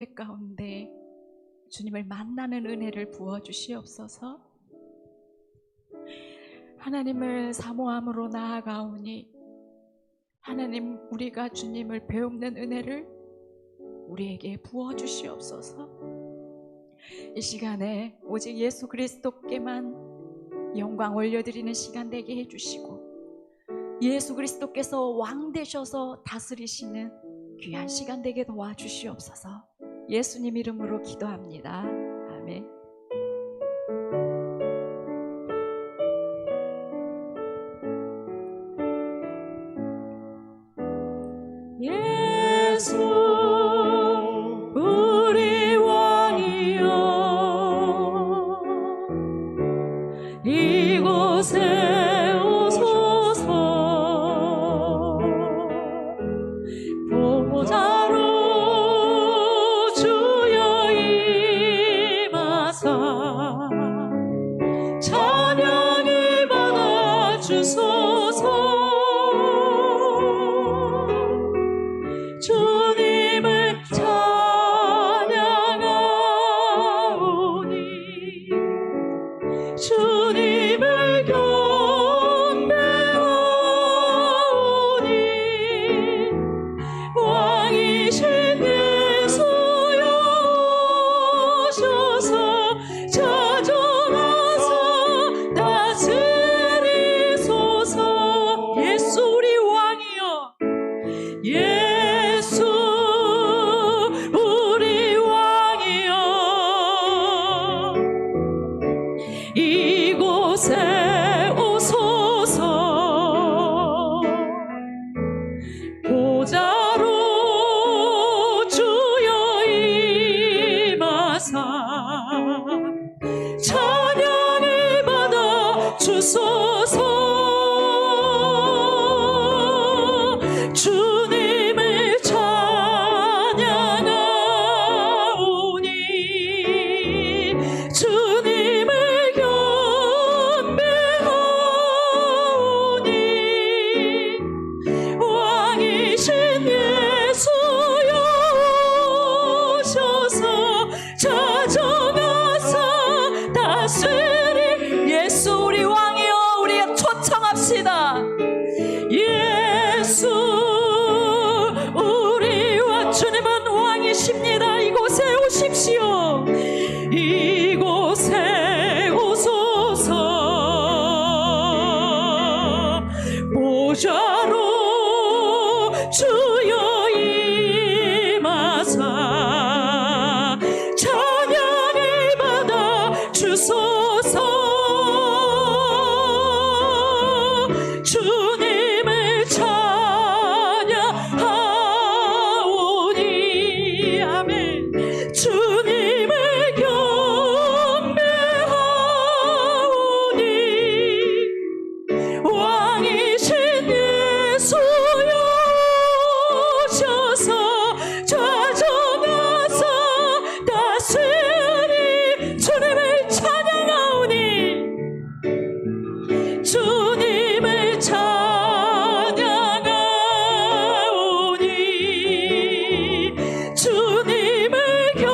가운데 주님을 만나는 은혜를 부어주시옵소서. 하나님을 사모함으로 나아가오니 하나님, 우리가 주님을 배우는 은혜를 우리에게 부어주시옵소서. 이 시간에 오직 예수 그리스도께만 영광 올려드리는 시간 되게 해주시고, 예수 그리스도께서 왕 되셔서 다스리시는 귀한 시간 되게 도와주시옵소서. 예수님 이름으로 기도합니다. 아멘. 예수 우리 왕이여, 이곳에 오소서. 보좌로 주여 임하사 찬양을 받아 주소서. 주님을 찬양하오니 주님을 경배하오니 왕이신 예수여 오셔서 찾아가서 다스리소서. 예수 우리 왕이여, 예수 우리 왕이여, 이곳에 오소서. 보좌로 주여 임하사 찬양을 받아 주소서. 주님을 찬양하오니 주님을 경배하오니 왕이신 예수여 오셔서 찾아가사 다스리. 예수 우리 왕이여, 우리가 초청합시다. 예수 우리와 주님은 왕이십니다. 이곳에 오십시오. 이곳에 오소서. 보좌로 주여 임하사 찬양을 받아 주소서. 주님을 찬양하오니 아멘. 주님을 경배하오니 왕이신 예수여 오셔서 찾아가서 다스리. 주님을 찬양하오니 주님을 찬양하오니 주님을 경배하오니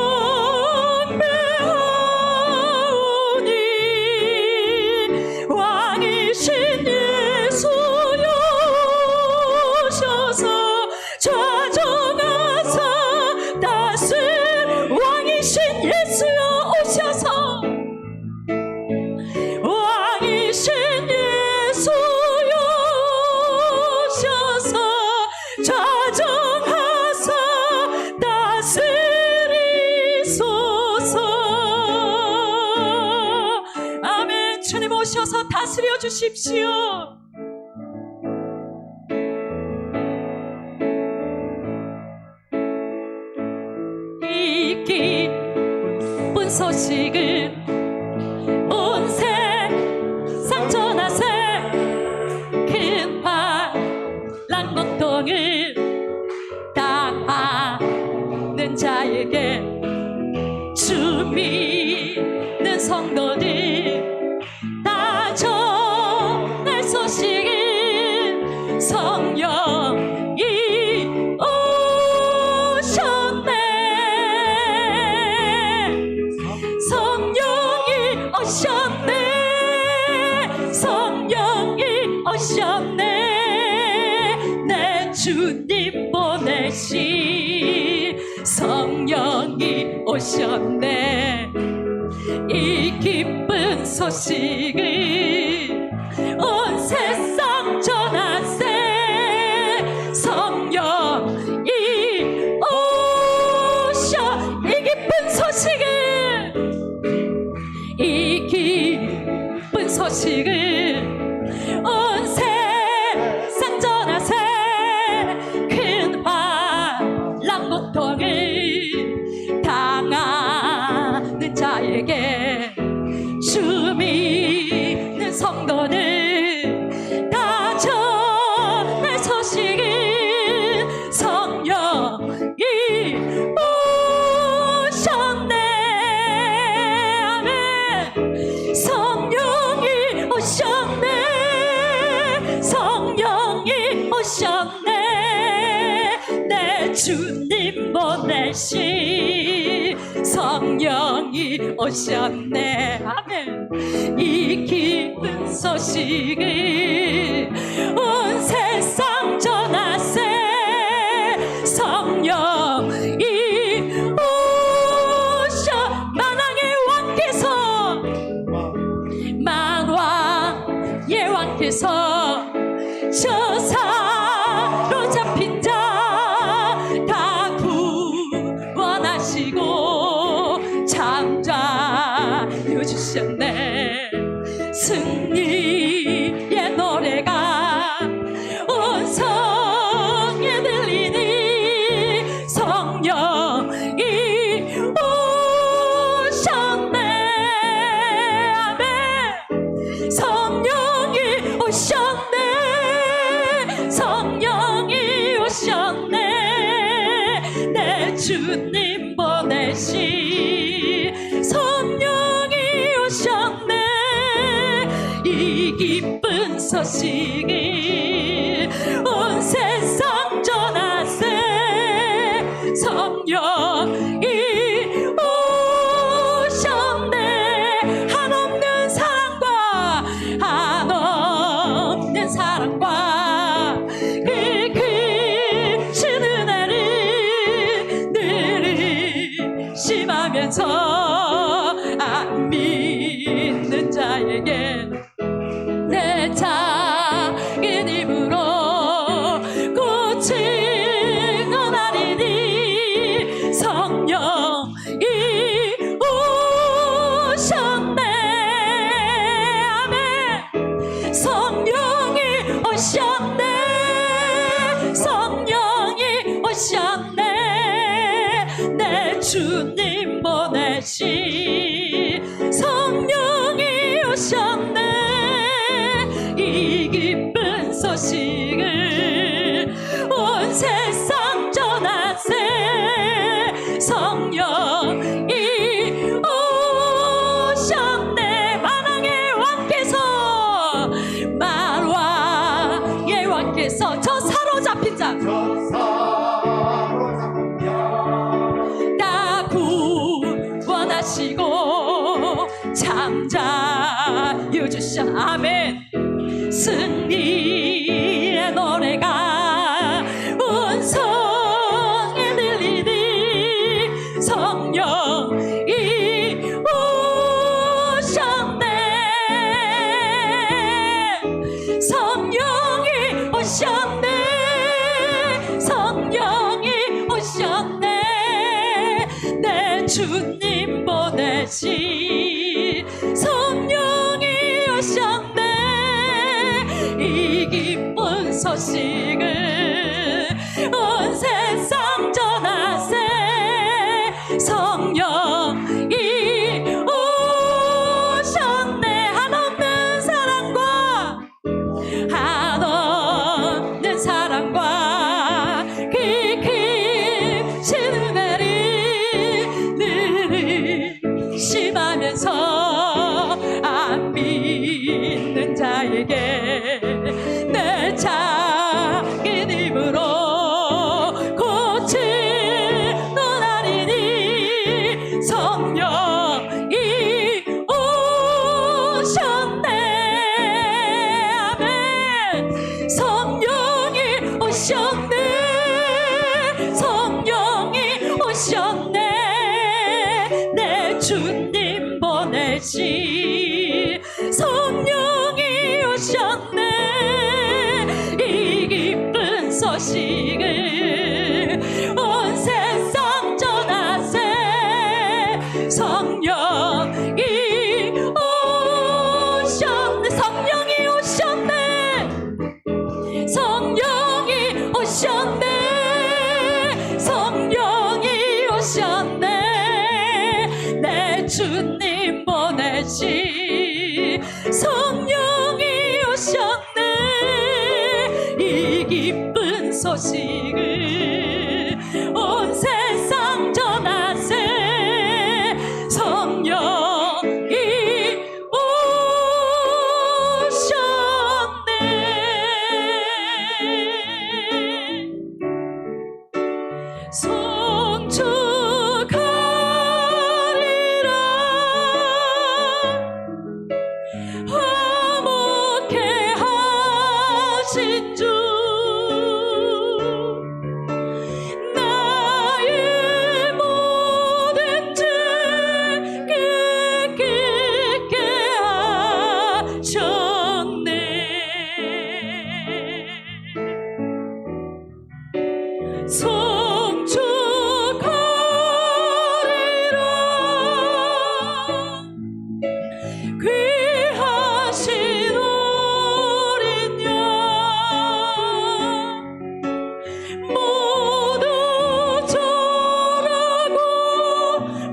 왕이신 예수여 오셔서 찾아가사 다스리. 왕이신 예수여 오셔서, 왕이신 예수여 오셔서 찾아가사 다스리소서. 아멘. 주님 오셔서 다스려 주십시오. 이 기쁜 소식을 온 세상 전하세. 큰 환란 고통을 당하는 자에게 주 믿는 성도들 다 전할 소식은 성령이 오셨네. 오셨네. 이 기쁜 소식을 온 세상 전하세. 성령이 오셔. 이 기쁜 소식을, 이 기쁜 소식을 온 세상 전하세. 큰 환난 고통을 당하는 자에게 주 믿는 성도들 다 전할 소식을 성령이 오셨네. 아멘. 성령이 오셨네. 성령이 오셨네. 내 주님 보내신 성령이 오셨네. 아멘. 이 기쁜 소식을 온 세상 전하세. 성령이 오셔. 만왕의 왕께서, 만왕의 왕께서 저 사로잡힌 자 다 구원하시고 창자여 주셨네. 승리의 노래가 온 성에 들리니 성령이 오셨네. 아멘. 성령이 오셨네. 성령이 오셨네. 내 주님 보내신 성령이 오셨네. 이 기쁜 소식을 온 세상 전하세. 성령이 오셨네. 한없는 사랑과 한없는 사랑과 그 크신 은혜를 늘 심하면서 안 믿는 자에게 내 작은 입으로 꽃을 논하리니 성령이 오셨네. 아멘. 성령이 오셨네. 성령이 오셨네. 내 주님 보내신 성령이 오셨네. 이 기쁜 소식을 온 세상 전하세. 성령이 오셨네. 만왕의 왕께서, 만왕의 왕께서 저 사로잡힌 자 다 구원하시고 창자여 주셔. 아멘. 승리의 노래가 온 성에 들리니 성령이 오셨네. 성령이 오셨네. 성령이 오셨네. 내 주님 보내신 성령이 오셨네. 이 기쁜 소식을 온 세상 전하세. 성령이 오셨네. 한없는 사랑과 한없는 사랑과 그 크신 은혜를 늘 심하면서 안 믿는 자에게 내 작은 입으로 꽃을 논하리니 주님 보내시 성령이 오셨네. 이 기쁜 소식을 온 세상 전하세. 성령이 오셨네. 성령이 오셨네. 성령이 오셨네. 성령이 오셨네. 내 주님 보내시 성령이 오셨네. 이 기쁜 소식을 온 세상 전하세. 성령이 오셨네. 송축하리라. 화목해 하신 주 나의 모든 죄 깨끗게 하셨네. 송축하리라. 귀하신 어린 양 모두 절하고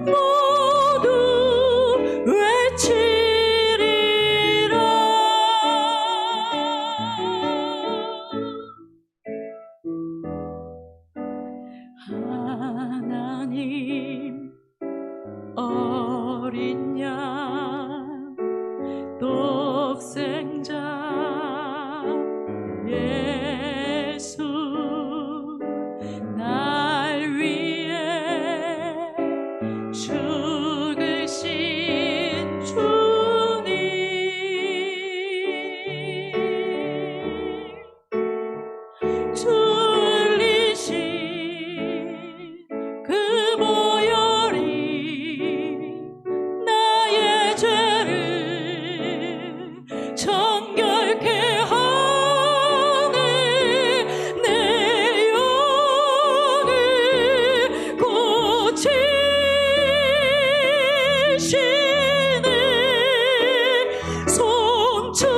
모두 외치리라. 하나님 어린 양 독생자 예수 날 위해 죽으신 주님 줄리신 그 보혈이 나의 죄를 정결케 하네. 내 영을 고치시네. 송축하리라.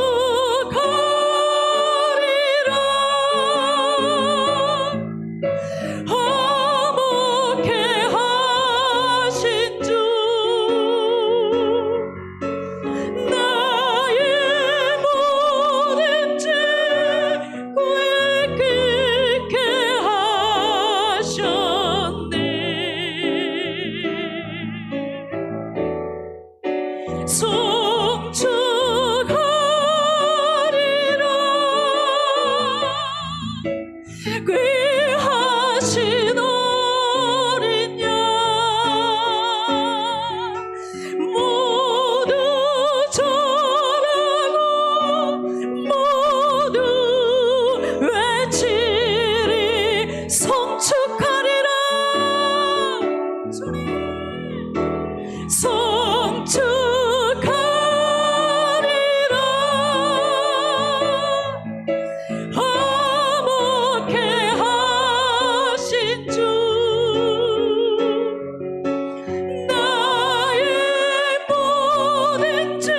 화목해 하신 주 나의 모든 죄 깨끗게 하셨네. 송축하리라. 귀하신 어린 양 모두 절하고 모두 외치리. 송축하리라. 주님 송축하리라. 화목해 하신 주 나의 모든 죄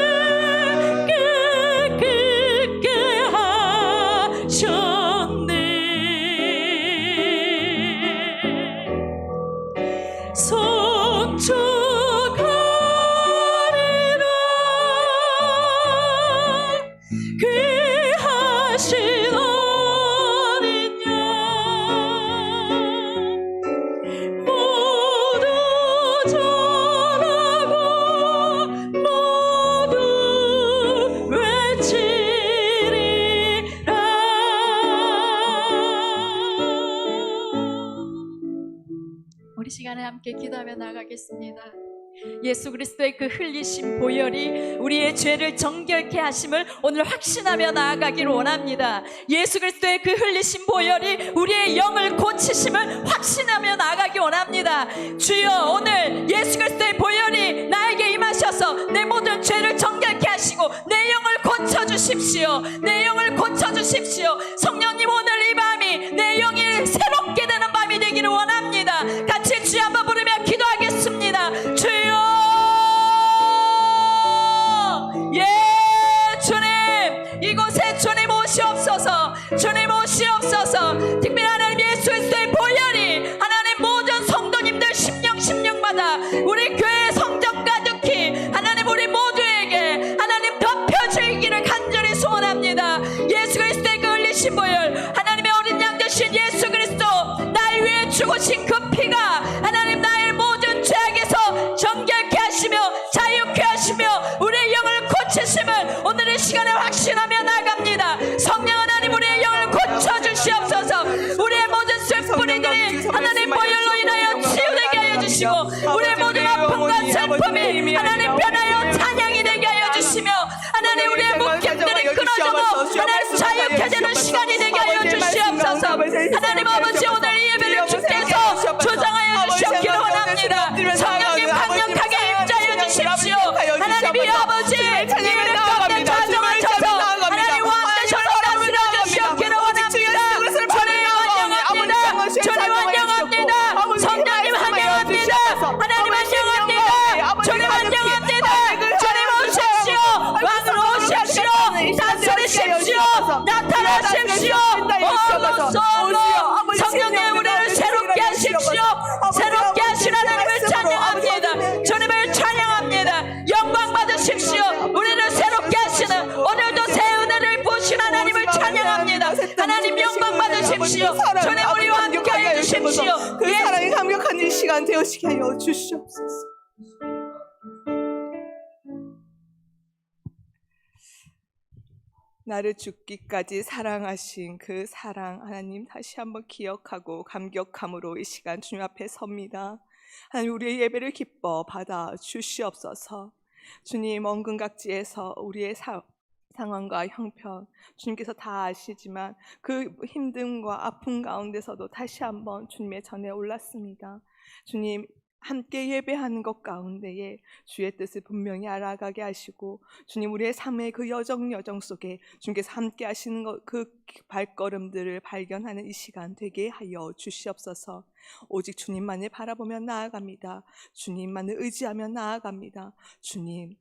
깨끗게 하셨네. 송축하리라. 귀하신 어린 양 모두 절하고 모두 외치리라. 우리 시간에 함께 기도하며 나가겠습니다. 예수 그리스도의 그 흘리신 보혈이 우리의 죄를 정결케 하심을 오늘 확신하며 나아가기를 원합니다. 예수 그리스도의 그 흘리신 보혈이 우리의 영을 고치심을 확신하며 나아가기 원합니다. 주여, 오늘 예수 그리스도의 보혈이 죄를 정결케 하시고 내 영을 고쳐주십시오. 내 영을 고쳐주십시오. 성령님, 오늘 이 밤이 내 영이 새롭게 되는 밤이 되기를 원합니다. 같이 주여 한번 부르며 기도하겠습니다. 주여, 예, 주님, 이곳에 주님 오시옵소서. 주님 오시옵소서. 특별히 하나님 예수 그리스도의 보혈이 하나님 모든 성도님들 심령마다 우리 교회 성전 가득히 하나님 우리 모두에게 하나님 덮여주기를 간절히 소원합니다. 예수 그리스도의 그 흘리신 보혈, 하나님의 어린 양 되신 예수 그리스도, 나를 위해 죽으신 그 피가 하나님 나의 모든 죄악에서 정결케 하시며 자유케 하시며 우리의 영을 고치심을 오늘의 시간에 확신하며 나갑니다. 성령 하나님, 우리의 영을 고쳐주시옵소서. 우리의 모든 슬픔이들이 하나님 보혈로 인하여 치유되게 하여 주시고 우리의 모든 아픔과 슬픔이 하나님 변하여 찬양이 되게 하여 주시며 하나님 우리의 목격들이 끊어져도 하나님 자유케 되는 시간이 되게 하여 주시옵소서. 하나님 아버지, 오늘 이 예배를 주께서 조장하여 주시옵기를 원합니다. 성령님 강력하게 임자하여 주십시오. 하나님 이 아버지, 이 예배 가운데 자정하셔서 하나님 왕되셔서 다스려 주시옵기를 원합니다. 주님 환영합니다. 성령님 환영합니다. 하나님 환영합니다. 주님 환영합니다. 주님 오십시오. 왕으로 오십시오. 다스리십시오. 나타나십시오. 성령님, 우리를 새롭게 하십시오. 새롭게 하신 하나님을 찬양합니다. 주님을 찬양합니다. 영광 받으십시오. 우리를 새롭게 하시는 오늘도 새 은혜를 보신 하나님을 찬양합니다. 하나님 영광 받으십시오. 주님 우리와 함께 하여 주십시오. 그 사랑이 감격한 이 시간 되어지게 하여 주시옵소서. 나를 죽기까지 사랑하신 그 사랑, 하나님 다시 한번 기억하고 감격함으로 이 시간 주님 앞에 섭니다. 하나님, 우리의 예배를 기뻐 받아 주시옵소서. 주님, 언근각지에서 우리의 상황과 형편 주님께서 다 아시지만 그 힘듦과 아픔 가운데서도 다시 한번 주님의 전에 올랐습니다. 주님, 함께 예배하는 것 가운데에 주의 뜻을 분명히 알아가게 하시고 주님, 우리의 삶의 그 여정 속에 주님께서 함께 하시는 그 발걸음들을 발견하는 이 시간 되게 하여 주시옵소서. 오직 주님만을 바라보며 나아갑니다. 주님만을 의지하며 나아갑니다. 주님,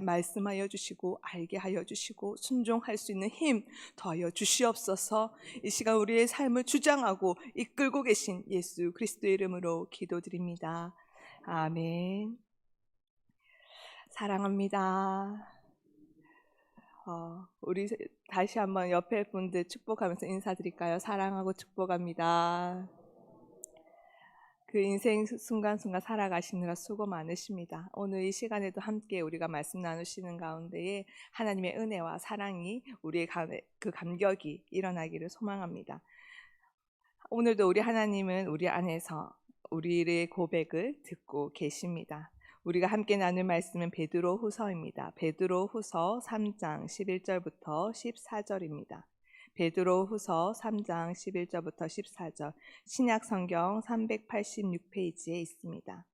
말씀하여 주시고 알게 하여 주시고 순종할 수 있는 힘 더하여 주시옵소서. 이 시간 우리의 삶을 주장하고 이끌고 계신 예수 그리스도의 이름으로 기도드립니다. 아멘. 사랑합니다. 우리 다시 한번 옆에 분들 축복하면서 인사드릴까요? 사랑하고 축복합니다. 그 인생 순간순간 살아가시느라 수고 많으십니다. 오늘 이 시간에도 함께 우리가 말씀 나누시는 가운데에 하나님의 은혜와 사랑이 우리의 그 감격이 일어나기를 소망합니다. 오늘도 우리 하나님은 우리 안에서 우리의 고백을 듣고 계십니다. 우리가 함께 나눌 말씀은 베드로후서입니다. 베드로후서 3장 11절부터 14절입니다. 베드로후서 3장 11절부터 14절, 신약 성경 386페이지에 있습니다.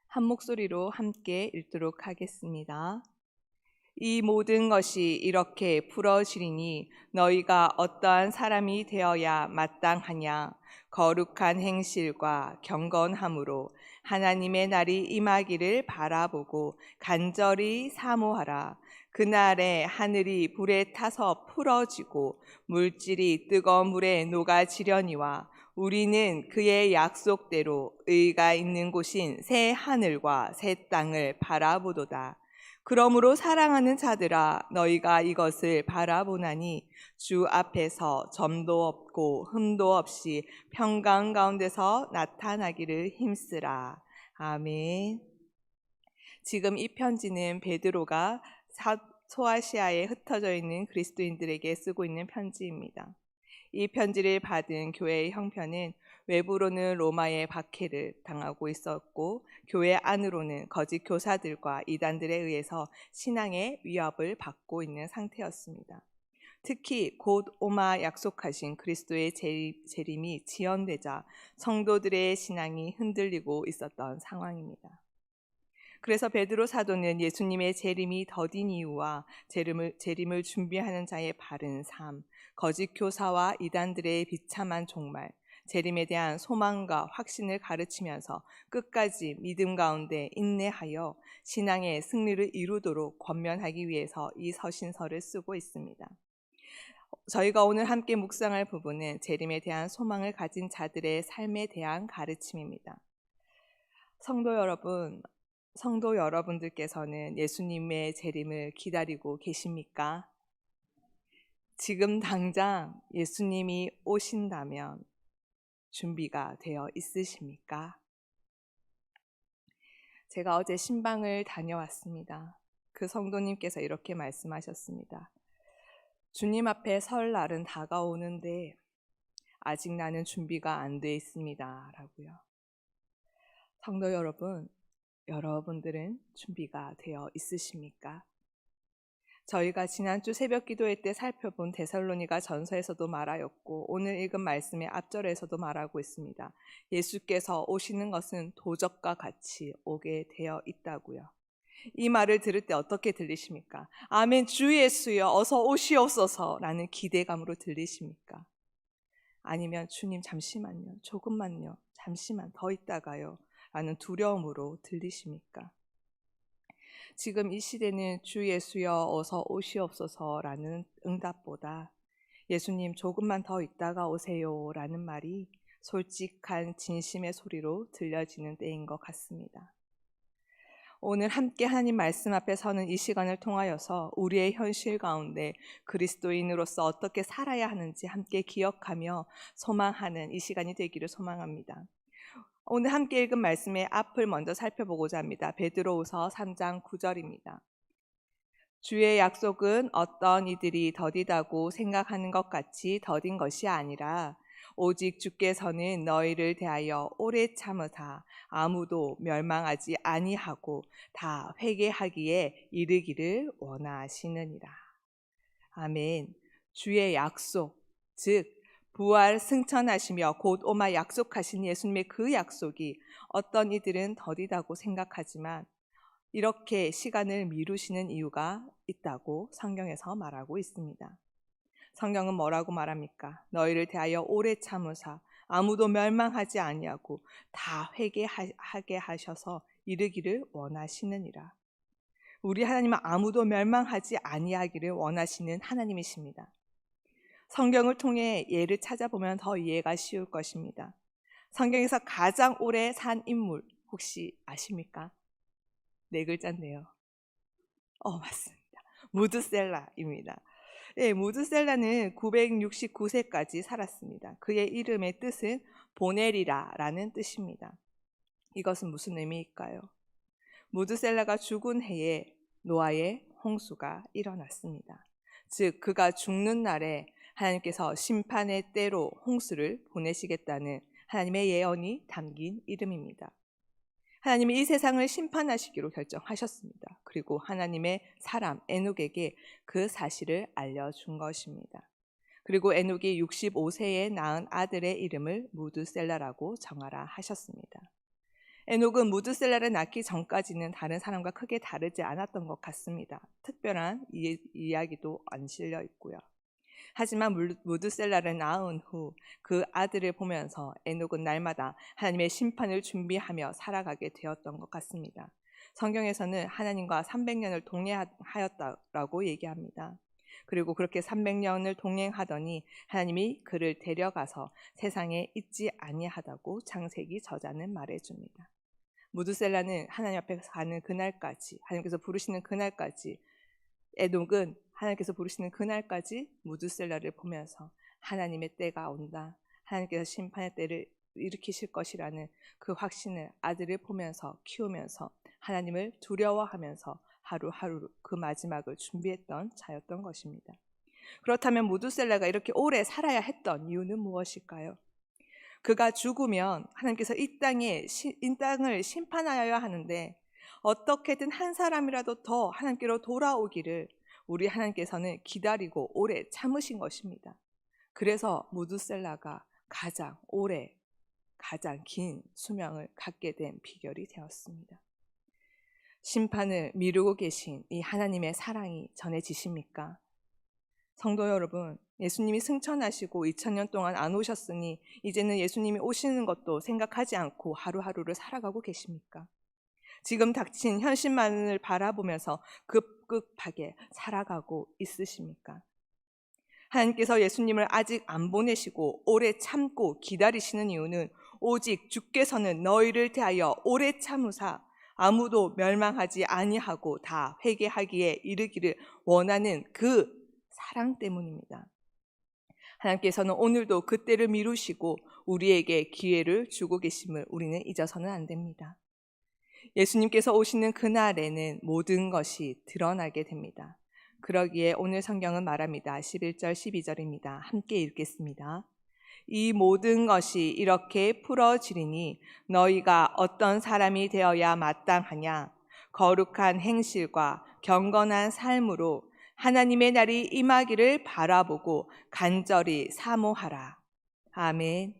한 목소리로 함께 읽도록 하겠습니다. 이 모든 것이 이렇게 부러지리니 너희가 어떠한 사람이 되어야 마땅하냐? 거룩한 행실과 경건함으로 하나님의 날이 임하기를 바라보고 간절히 사모하라. 그날에 하늘이 불에 타서 풀어지고 물질이 뜨거운 물에 녹아지려니와 우리는 그의 약속대로 의가 있는 곳인 새 하늘과 새 땅을 바라보도다. 그러므로 사랑하는 자들아, 너희가 이것을 바라보나니 주 앞에서 점도 없고 흠도 없이 평강 가운데서 나타나기를 힘쓰라. 아멘. 지금 이 편지는 베드로가 소아시아에 흩어져 있는 그리스도인들에게 쓰고 있는 편지입니다. 이 편지를 받은 교회의 형편은 외부로는 로마의 박해를 당하고 있었고 교회 안으로는 거짓 교사들과 이단들에 의해서 신앙의 위협을 받고 있는 상태였습니다. 특히 곧 오마 약속하신 그리스도의 재림이 지연되자 성도들의 신앙이 흔들리고 있었던 상황입니다. 그래서 베드로 사도는 예수님의 재림이 더딘 이유와 재림을 준비하는 자의 바른 삶, 거짓 교사와 이단들의 비참한 종말, 재림에 대한 소망과 확신을 가르치면서 끝까지 믿음 가운데 인내하여 신앙의 승리를 이루도록 권면하기 위해서 이 서신서를 쓰고 있습니다. 저희가 오늘 함께 묵상할 부분은 재림에 대한 소망을 가진 자들의 삶에 대한 가르침입니다. 성도 여러분들께서는 예수님의 재림을 기다리고 계십니까? 지금 당장 예수님이 오신다면 준비가 되어 있으십니까? 제가 어제 신방을 다녀왔습니다. 그 성도님께서 이렇게 말씀하셨습니다. 주님 앞에 설 날은 다가오는데 아직 나는 준비가 안 돼 있습니다. 라고요. 성도 여러분, 여러분들은 준비가 되어 있으십니까? 저희가 지난주 새벽 기도회 때 살펴본 데살로니가 전서에서도 말하였고 오늘 읽은 말씀의 앞절에서도 말하고 있습니다. 예수께서 오시는 것은 도적과 같이 오게 되어 있다고요. 이 말을 들을 때 어떻게 들리십니까? 아멘, 주 예수여 어서 오시옵소서 라는 기대감으로 들리십니까? 아니면 주님 잠시만요, 조금만요, 잠시만 더 있다가요 라는 두려움으로 들리십니까? 지금 이 시대는 주 예수여 어서 오시옵소서라는 응답보다 예수님 조금만 더 있다가 오세요 라는 말이 솔직한 진심의 소리로 들려지는 때인 것 같습니다. 오늘 함께 하나님 말씀 앞에 서는 이 시간을 통하여서 우리의 현실 가운데 그리스도인으로서 어떻게 살아야 하는지 함께 기억하며 소망하는 이 시간이 되기를 소망합니다. 오늘 함께 읽은 말씀의 앞을 먼저 살펴보고자 합니다. 베드로후서 3장 9절입니다. 주의 약속은 어떤 이들이 더디다고 생각하는 것 같이 더딘 것이 아니라 오직 주께서는 너희를 대하여 오래 참으사 아무도 멸망하지 아니하고 다 회개하기에 이르기를 원하시느니라. 아멘. 주의 약속, 즉 부활 승천하시며 곧 오마 약속하신 예수님의 그 약속이 어떤 이들은 더디다고 생각하지만 이렇게 시간을 미루시는 이유가 있다고 성경에서 말하고 있습니다. 성경은 뭐라고 말합니까? 너희를 대하여 오래 참으사 아무도 멸망하지 아니하고 다 회개하게 하셔서 이르기를 원하시느니라. 우리 하나님은 아무도 멸망하지 아니하기를 원하시는 하나님이십니다. 성경을 통해 예를 찾아보면 더 이해가 쉬울 것입니다. 성경에서 가장 오래 산 인물 혹시 아십니까? 네 글자인데요. 맞습니다. 무드셀라입니다. 네, 무드셀라는 969세까지 살았습니다. 그의 이름의 뜻은 보내리라라는 뜻입니다. 이것은 무슨 의미일까요? 무드셀라가 죽은 해에 노아의 홍수가 일어났습니다. 즉 그가 죽는 날에 하나님께서 심판의 때로 홍수를 보내시겠다는 하나님의 예언이 담긴 이름입니다. 하나님이 이 세상을 심판하시기로 결정하셨습니다. 그리고 하나님의 사람 에녹에게 그 사실을 알려준 것입니다. 그리고 에녹이 65세에 낳은 아들의 이름을 무드셀라라고 정하라 하셨습니다. 에녹은 무드셀라를 낳기 전까지는 다른 사람과 크게 다르지 않았던 것 같습니다. 특별한 이야기도 안 실려 있고요. 하지만 무드셀라를 낳은 후 그 아들을 보면서 에녹은 날마다 하나님의 심판을 준비하며 살아가게 되었던 것 같습니다. 성경에서는 하나님과 300년을 동행하였다라고 얘기합니다. 그리고 그렇게 300년을 동행하더니 하나님이 그를 데려가서 세상에 있지 아니하다고 창세기 저자는 말해줍니다. 무드셀라는 하나님 앞에 가는 그날까지, 하나님께서 부르시는 그날까지, 에녹은 하나님께서 부르시는 그날까지 무드셀라를 보면서 하나님의 때가 온다, 하나님께서 심판의 때를 일으키실 것이라는 그 확신을 아들을 보면서 키우면서 하나님을 두려워하면서 하루하루 그 마지막을 준비했던 자였던 것입니다. 그렇다면 무드셀라가 이렇게 오래 살아야 했던 이유는 무엇일까요? 그가 죽으면 하나님께서 이 땅을 심판하여야 하는데 어떻게든 한 사람이라도 더 하나님께로 돌아오기를 우리 하나님께서는 기다리고 오래 참으신 것입니다. 그래서 무드셀라가 가장 오래, 가장 긴 수명을 갖게 된 비결이 되었습니다. 심판을 미루고 계신 이 하나님의 사랑이 전해지십니까? 성도 여러분, 예수님이 승천하시고 2000년 동안 안 오셨으니 이제는 예수님이 오시는 것도 생각하지 않고 하루하루를 살아가고 계십니까? 지금 닥친 현실만을 바라보면서 급급하게 살아가고 있으십니까? 하나님께서 예수님을 아직 안 보내시고 오래 참고 기다리시는 이유는 오직 주께서는 너희를 대하여 오래 참으사 아무도 멸망하지 아니하고 다 회개하기에 이르기를 원하는 그 사랑 때문입니다. 하나님께서는 오늘도 그때를 미루시고 우리에게 기회를 주고 계심을 우리는 잊어서는 안 됩니다. 예수님께서 오시는 그날에는 모든 것이 드러나게 됩니다. 그러기에 오늘 성경은 말합니다. 11절 12절입니다. 함께 읽겠습니다. 이 모든 것이 이렇게 풀어지리니 너희가 어떤 사람이 되어야 마땅하냐? 거룩한 행실과 경건한 삶으로 하나님의 날이 임하기를 바라보고 간절히 사모하라. 아멘.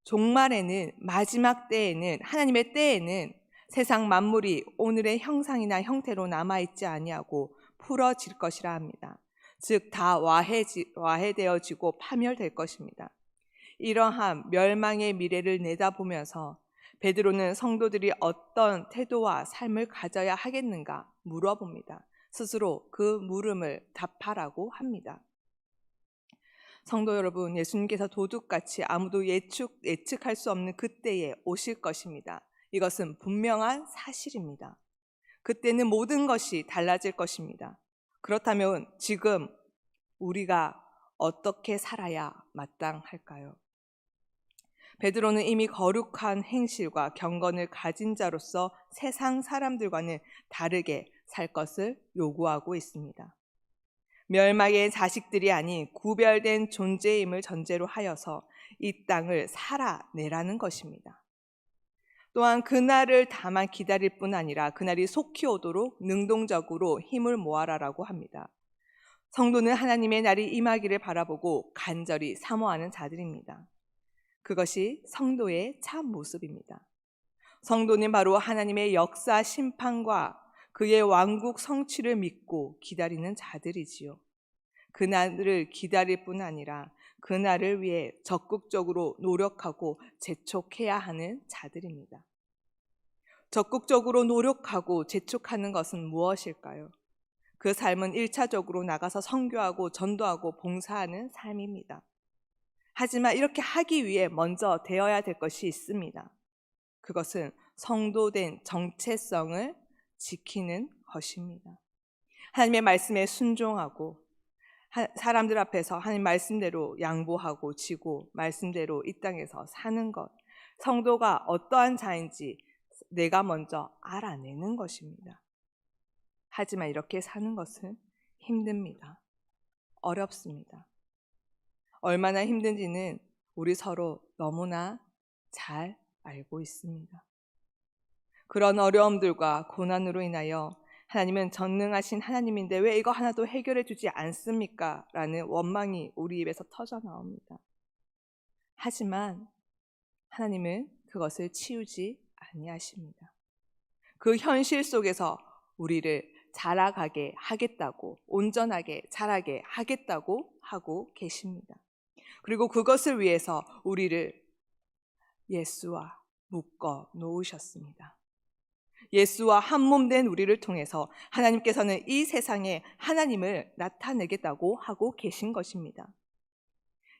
종말에는, 마지막 때에는, 하나님의 때에는 세상 만물이 오늘의 형상이나 형태로 남아있지 아니하고 풀어질 것이라 합니다. 즉 다 와해되어지고 파멸될 것입니다. 이러한 멸망의 미래를 내다보면서 베드로는 성도들이 어떤 태도와 삶을 가져야 하겠는가 물어봅니다. 스스로 그 물음을 답하라고 합니다. 성도 여러분, 예수님께서 도둑같이 아무도 예측할 수 없는 그때에 오실 것입니다. 이것은 분명한 사실입니다. 그때는 모든 것이 달라질 것입니다. 그렇다면 지금 우리가 어떻게 살아야 마땅할까요? 베드로는 이미 거룩한 행실과 경건을 가진 자로서 세상 사람들과는 다르게 살 것을 요구하고 있습니다. 멸망의 자식들이 아닌 구별된 존재임을 전제로 하여서 이 땅을 살아내라는 것입니다. 또한 그날을 다만 기다릴 뿐 아니라 그날이 속히 오도록 능동적으로 힘을 모아라라고 합니다. 성도는 하나님의 날이 임하기를 바라보고 간절히 사모하는 자들입니다. 그것이 성도의 참 모습입니다. 성도는 바로 하나님의 역사 심판과 그의 왕국 성취를 믿고 기다리는 자들이지요. 그날을 기다릴 뿐 아니라 그날을 위해 적극적으로 노력하고 재촉해야 하는 자들입니다. 적극적으로 노력하고 재촉하는 것은 무엇일까요? 그 삶은 1차적으로 나가서 선교하고 전도하고 봉사하는 삶입니다. 하지만 이렇게 하기 위해 먼저 되어야 될 것이 있습니다. 그것은 성도된 정체성을 지키는 것입니다. 하나님의 말씀에 순종하고 사람들 앞에서 하나님 말씀대로 양보하고 지고 말씀대로 이 땅에서 사는 것, 성도가 어떠한 자인지 내가 먼저 알아내는 것입니다. 하지만 이렇게 사는 것은 힘듭니다. 어렵습니다. 얼마나 힘든지는 우리 서로 너무나 잘 알고 있습니다. 그런 어려움들과 고난으로 인하여 하나님은 전능하신 하나님인데 왜 이거 하나도 해결해 주지 않습니까? 라는 원망이 우리 입에서 터져 나옵니다. 하지만 하나님은 그것을 치우지 아니하십니다. 그 현실 속에서 우리를 자라가게 하겠다고, 온전하게 자라게 하겠다고 하고 계십니다. 그리고 그것을 위해서 우리를 예수와 묶어 놓으셨습니다. 예수와 한 몸 된 우리를 통해서 하나님께서는 이 세상에 하나님을 나타내겠다고 하고 계신 것입니다.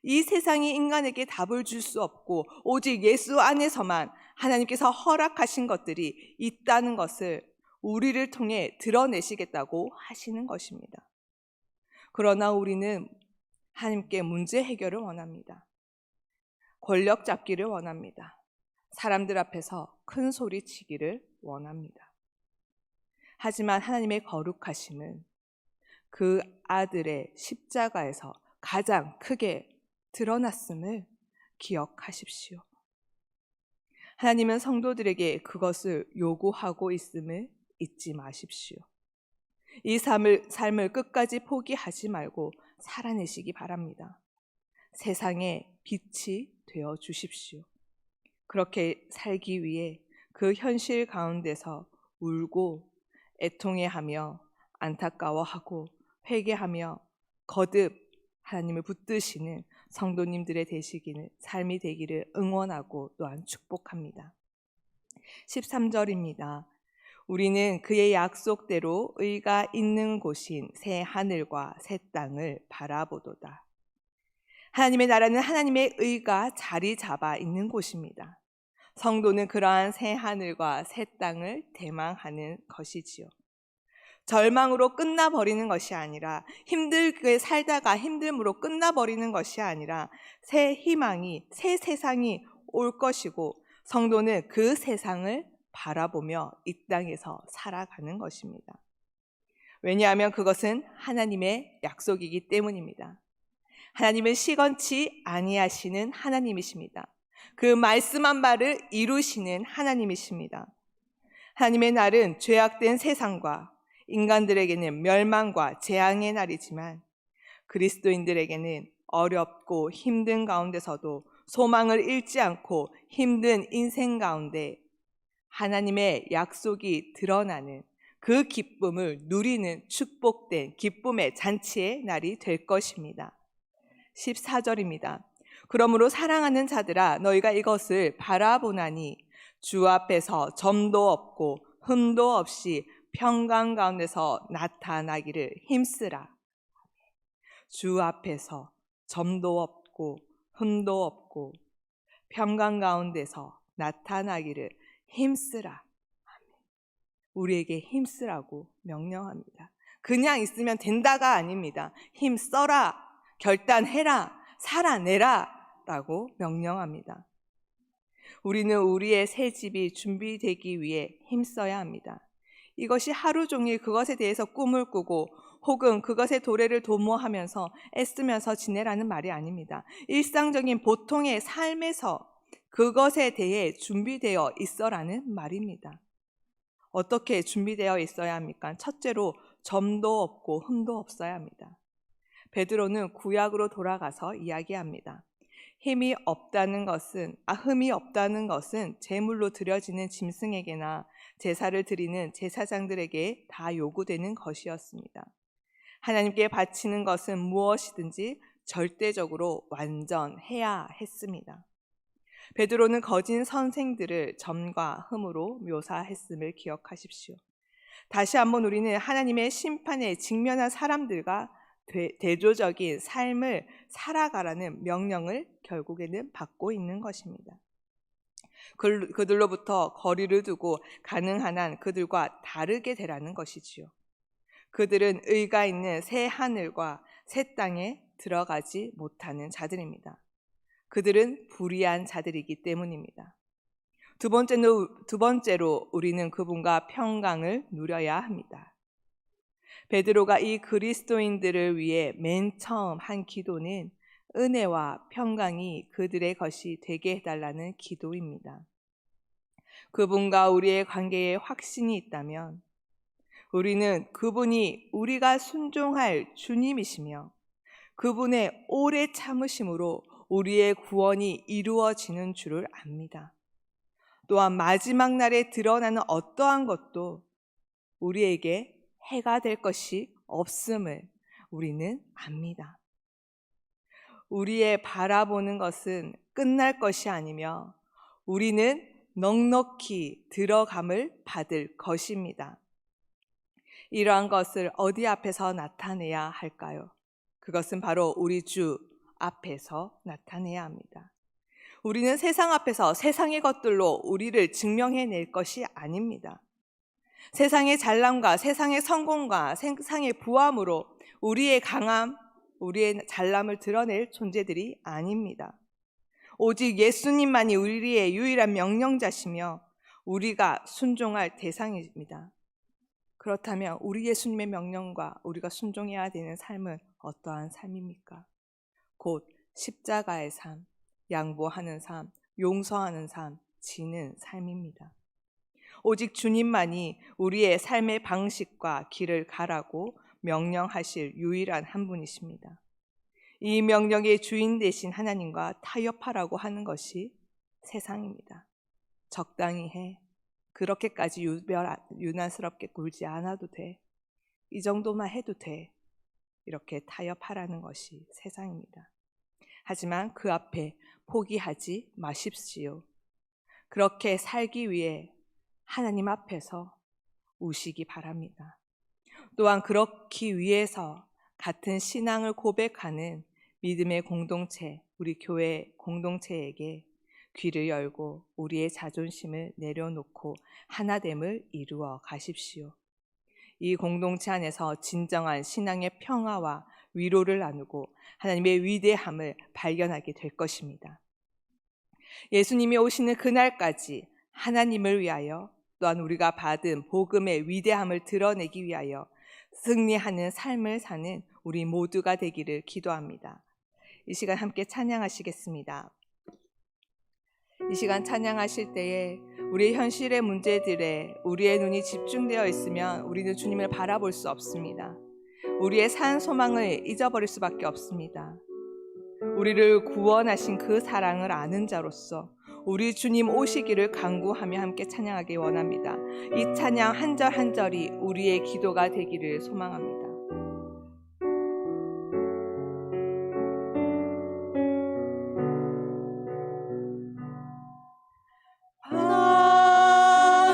이 세상이 인간에게 답을 줄 수 없고 오직 예수 안에서만 하나님께서 허락하신 것들이 있다는 것을 우리를 통해 드러내시겠다고 하시는 것입니다. 그러나 우리는 하나님께 문제 해결을 원합니다. 권력 잡기를 원합니다. 사람들 앞에서 큰 소리 치기를 원합니다. 하지만 하나님의 거룩하심은 그 아들의 십자가에서 가장 크게 드러났음을 기억하십시오. 하나님은 성도들에게 그것을 요구하고 있음을 잊지 마십시오. 이 삶을 끝까지 포기하지 말고 살아내시기 바랍니다. 세상의 빛이 되어 주십시오. 그렇게 살기 위해 그 현실 가운데서 울고 애통해하며 안타까워하고 회개하며 거듭 하나님을 붙드시는 성도님들의 삶이 되기를 응원하고 또한 축복합니다. 13절입니다. 우리는 그의 약속대로 의가 있는 곳인 새 하늘과 새 땅을 바라보도다. 하나님의 나라는 하나님의 의가 자리 잡아 있는 곳입니다. 성도는 그러한 새 하늘과 새 땅을 대망하는 것이지요. 절망으로 끝나버리는 것이 아니라, 힘들게 살다가 힘듦으로 끝나버리는 것이 아니라 새 희망이, 새 세상이 올 것이고, 성도는 그 세상을 바라보며 이 땅에서 살아가는 것입니다. 왜냐하면 그것은 하나님의 약속이기 때문입니다. 하나님은 시건치 아니하시는 하나님이십니다. 그 말씀한 바를 이루시는 하나님이십니다. 하나님의 날은 죄악된 세상과 인간들에게는 멸망과 재앙의 날이지만, 그리스도인들에게는 어렵고 힘든 가운데서도 소망을 잃지 않고 힘든 인생 가운데 하나님의 약속이 드러나는 그 기쁨을 누리는 축복된 기쁨의 잔치의 날이 될 것입니다. 14절입니다. 그러므로 사랑하는 자들아, 너희가 이것을 바라보나니 주 앞에서 점도 없고 흠도 없이 평강 가운데서 나타나기를 힘쓰라. 주 앞에서 점도 없고 흠도 없고 평강 가운데서 나타나기를 힘쓰라. 우리에게 힘쓰라고 명령합니다. 그냥 있으면 된다가 아닙니다. 힘써라, 결단해라, 살아내라 라고 명령합니다. 우리는 우리의 새 집이 준비되기 위해 힘써야 합니다. 이것이 하루 종일 그것에 대해서 꿈을 꾸고 혹은 그것의 도래를 도모하면서 애쓰면서 지내라는 말이 아닙니다. 일상적인 보통의 삶에서 그것에 대해 준비되어 있어라는 말입니다. 어떻게 준비되어 있어야 합니까? 첫째로 점도 없고 흠도 없어야 합니다. 베드로는 구약으로 돌아가서 이야기합니다. 흠이 없다는 것은 제물로 드려지는 짐승에게나 제사를 드리는 제사장들에게 다 요구되는 것이었습니다. 하나님께 바치는 것은 무엇이든지 절대적으로 완전해야 했습니다. 베드로는 거짓 선생들을 점과 흠으로 묘사했음을 기억하십시오. 다시 한번 우리는 하나님의 심판에 직면한 사람들과 대조적인 삶을 살아가라는 명령을 결국에는 받고 있는 것입니다. 그들로부터 거리를 두고 가능한 한 그들과 다르게 되라는 것이지요. 그들은 의가 있는 새 하늘과 새 땅에 들어가지 못하는 자들입니다. 그들은 불의한 자들이기 때문입니다. 두 번째로 우리는 그분과 평강을 누려야 합니다. 베드로가 이 그리스도인들을 위해 맨 처음 한 기도는 은혜와 평강이 그들의 것이 되게 해달라는 기도입니다. 그분과 우리의 관계에 확신이 있다면 우리는 그분이 우리가 순종할 주님이시며 그분의 오래 참으심으로 우리의 구원이 이루어지는 줄을 압니다. 또한 마지막 날에 드러나는 어떠한 것도 우리에게 해가 될 것이 없음을 우리는 압니다. 우리의 바라보는 것은 끝날 것이 아니며 우리는 넉넉히 들어감을 받을 것입니다. 이러한 것을 어디 앞에서 나타내야 할까요? 그것은 바로 우리 주 앞에서 나타내야 합니다. 우리는 세상 앞에서 세상의 것들로 우리를 증명해낼 것이 아닙니다. 세상의 잘남과 세상의 성공과 세상의 부함으로 우리의 강함, 우리의 잘남을 드러낼 존재들이 아닙니다. 오직 예수님만이 우리의 유일한 명령자시며 우리가 순종할 대상입니다. 그렇다면 우리 예수님의 명령과 우리가 순종해야 되는 삶은 어떠한 삶입니까? 곧 십자가의 삶, 양보하는 삶, 용서하는 삶, 지는 삶입니다. 오직 주님만이 우리의 삶의 방식과 길을 가라고 명령하실 유일한 한 분이십니다. 이 명령의 주인 되신 하나님과 타협하라고 하는 것이 세상입니다. 적당히 해, 그렇게까지 유난스럽게 굴지 않아도 돼. 이 정도만 해도 돼. 이렇게 타협하라는 것이 세상입니다. 하지만 그 앞에 포기하지 마십시오. 그렇게 살기 위해 하나님 앞에서 우시기 바랍니다. 또한 그렇기 위해서 같은 신앙을 고백하는 믿음의 공동체, 우리 교회 공동체에게 귀를 열고 우리의 자존심을 내려놓고 하나됨을 이루어 가십시오. 이 공동체 안에서 진정한 신앙의 평화와 위로를 나누고 하나님의 위대함을 발견하게 될 것입니다. 예수님이 오시는 그날까지 하나님을 위하여 또한 우리가 받은 복음의 위대함을 드러내기 위하여 승리하는 삶을 사는 우리 모두가 되기를 기도합니다. 이 시간 함께 찬양하시겠습니다. 이 시간 찬양하실 때에 우리의 현실의 문제들에 우리의 눈이 집중되어 있으면 우리는 주님을 바라볼 수 없습니다. 우리의 산 소망을 잊어버릴 수밖에 없습니다. 우리를 구원하신 그 사랑을 아는 자로서 우리 주님 오시기를 간구하며 함께 찬양하기 원합니다. 이 찬양 한 절 한 절이 우리의 기도가 되기를 소망합니다.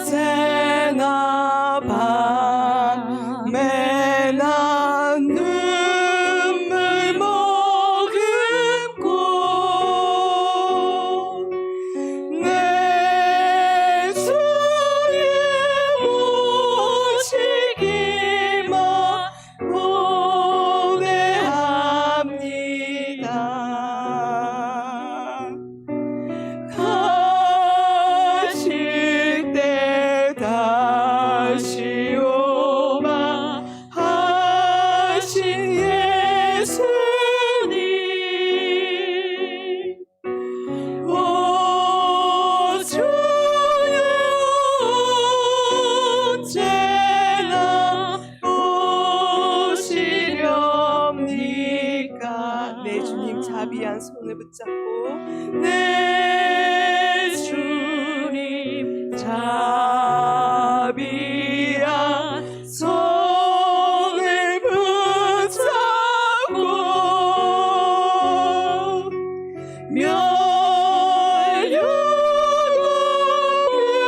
낮에나 밤에나 눈물 머금고 내 주님 오시기만 고대합니다. 가실 때 다시 오마 하신 예수님 오 주여 언제나 오시렵니까. 내 주님 자비한 손을 붙잡고 내 주님 자비한 손을 붙잡고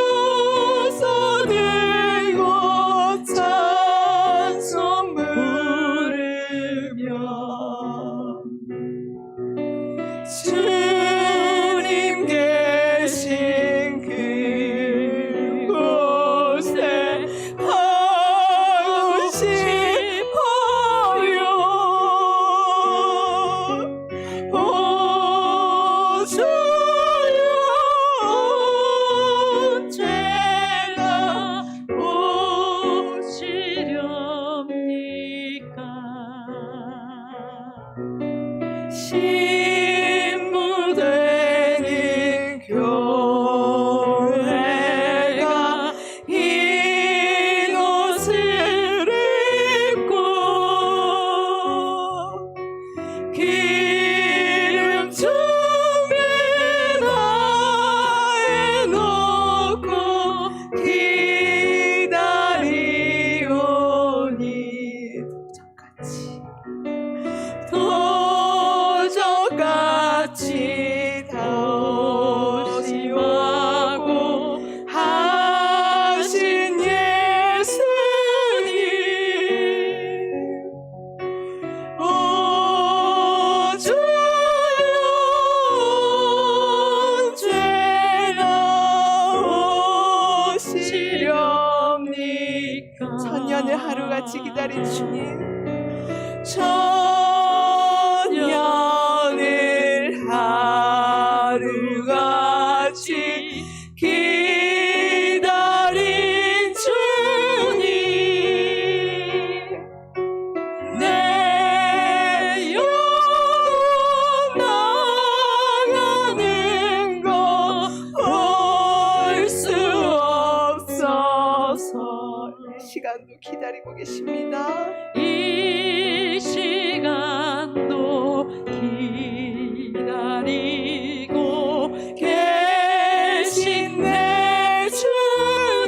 멸류관에서 들고 찬송 부르며 주님 계신 그곳에 가고 싶어요. 오 주여 언제나 오시렵니까. 신부되는 교회가 흰 옷을 입고 기름 준비 다 해놓고 기다리오니 도적같이 다오시와고 하신 예수님 오 주여 언제나 오시렵니까. 천년의 하루같이 기다린 주님 천년을 하루같이 기다린 주님 내 영혼 나가는 거 볼 수 없어서 이 시간도 기다리고 계십니다. 이 시간도 기다리고 계신 내 주님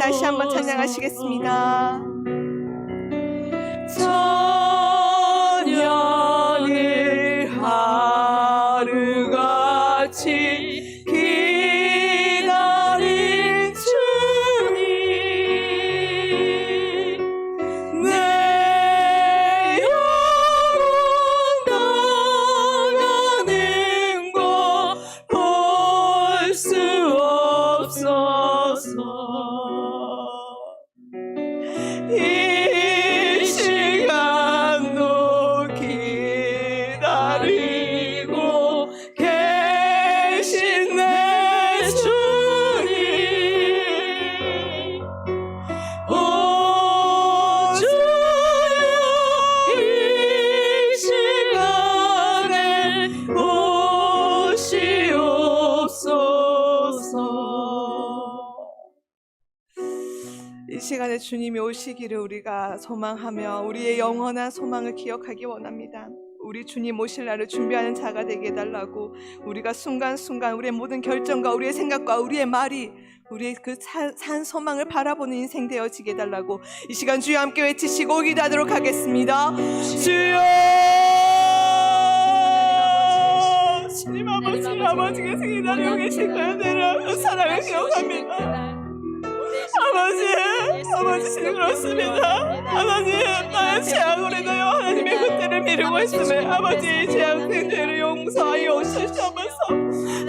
다시 한번 찬양하시겠습니다. 저녁을 하루같이 기다린 주님, 내 영혼 나가는 것 볼 수 없어서 이 시간도 기다리고 계신 내 주님, 오 주여 이 시간에 오시옵소서. 이 시간에 주님이 오시기를 우리가 소망하며 우리의 영원한 소망을 기억하기 원합니다. 우리 주님 오실 날을 준비하는 자가 되게 해달라고, 우리가 순간순간 우리의 모든 결정과 우리의 생각과 우리의 말이 우리의 그 산 소망을 바라보는 인생 되어지게 해달라고 이 시간 주여 함께 외치시고 기도하도록 하겠습니다. 주여, 주님 아버지께서 기다리고 계실 거예요. 내 사랑을 기억합니다. 아버지 주님 그렇습니다. 하나님, 나의 죄악으로 인하여 하나님의 그때를 미루고 있음에 아버지의 죄악된 죄를 용서하여 주시옵소서.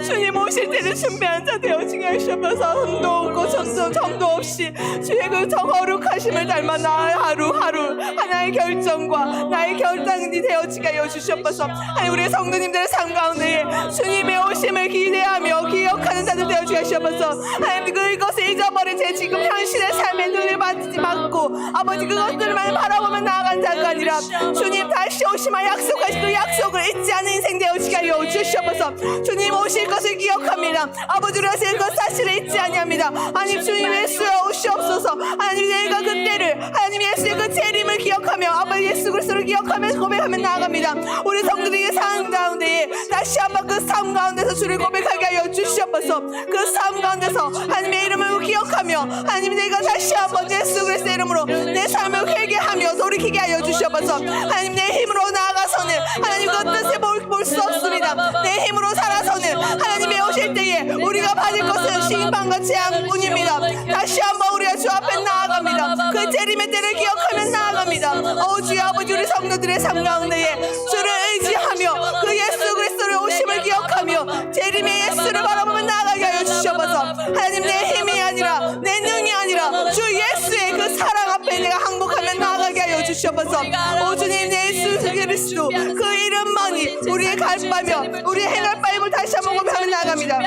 주님 오실 때를 준비한 자 되어지게 하시옵소서. 흠도 없고 점도 없이 주의 그 거룩하심을 닮아 나의 하루하루 하나의 결정과 나의 결단이 되어지게 하여 주시옵소서. 하나님, 우리 성도님들의 삶 가운데 주님의 오심을 기대하며 기억하는 자들 되어지게 하시옵소서. 하나님, 그것을 잊어버린 제 지금 현실의 삶에 눈을 맞지 않고 아버지 그것들만 바라보며 나아간 자가 아니라 주님 다시 오시마 약속하신 그 약속을 잊지 않는 인생 되어지게 하여 주시옵소서. 주님 오실 것을 기억합니다. 아버지 우리가 그 사실을 잊지 아니합니다. 하나님, 주님 예수여 오시옵소서. 하나님, 내가 그때를 하나님 예수의 그 재림을 기억하며 아버지 예수 그리스도를 기억하며 고백하며 나아갑니다. 우리 성도들의 삶 가운데 다시 한번 그 삶 가운데서 주를 고백하게 하여 주시옵소서. 그 삶 가운데서 하나님의 이름을 기억하며 하나님, 내가 다시 한번 예수 그리스도의 이름으로 내 삶을 회개하며 돌이키게 하여 주시옵소서. 하나님, 내 힘으로 나아가서는 하나님 그 뜻을 볼 수 없습니다. 내 힘으로 살아서는 하나님이 오실 때에 우리가 받을 것은 심판과 재앙뿐입니다. 다시 한번 우리가 주 앞에 나아갑니다. 그 재림의 때를 기억하며 나아갑니다. 주여 아버지, 우리 성도들의 삶 가운데에 주를 의지하며 그 예수 그리스도의 오심을 기억하며 재림의 예수를 바라보며 나아가게 하여 주시옵소서. 하나님, 내 힘이 아니라 내 능이 아니라 주 예수의 그 사랑 앞에 내가 항복하며 나아가게 하여 주시옵소서. 오 주님, 내 예수 그리스도 그 이름만이 우리의 갈바며 우리의 행할 바임을 다시 한번 고백하며 나아갑니다.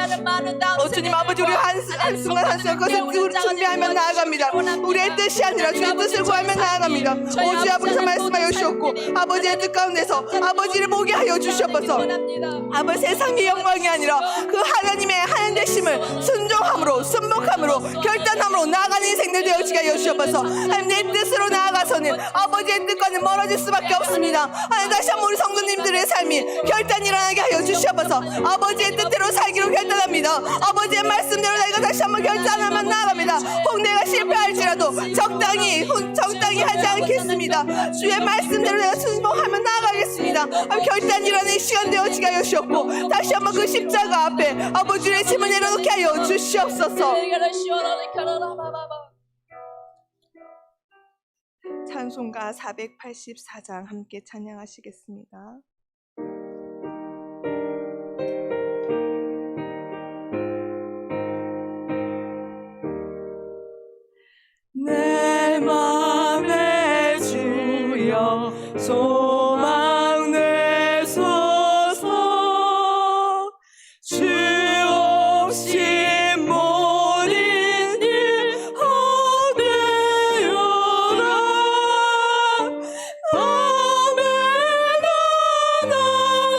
오 주님 아버지, 우리 한순간 한순간 그것을 준비하며 나아갑니다. 우리의 뜻이 아니라 주의 뜻을 구하며 나아갑니다. 오 주 아버지, 말씀하여 주셨고 아버지의 뜻 가운데서 아버지를 보게 하여 주시옵소서. 아버지, 세상의 영광이 아니라 그 하나님의 하나님 되심을 순종함으로 순복함으로 결단함으로 나아가는 인생들 되어지게 하여 주시옵소서. 하나님, 내 뜻으로 나아가서는 아버지의 뜻과는 멀어질 수밖에 없습니다. 하나님, 다시 한번 우리 성도님들의 삶이 결단이 일어나게 하여 주시옵소서. 아버지의 뜻대로 살기로 결단합니다. 아버지의 말씀대로 내가 다시 한번 결단하며 나아갑니다. 혹 내가 실패할지라도 적당히 하지 않겠습니다. 주의 말씀대로 내가 순종하며 나아가겠습니다. 결단이 일어나는 시간 되어지게 하여 주시옵고 다시 한번 그 십자가 앞에 아버지의 짐을 내려놓게 하여 주시옵소서. 찬송가 484장 함께 찬양하시겠습니다. 내 맘에 주여 소망 내소서. 주 없이 모든 일 헛되어라. 밤에나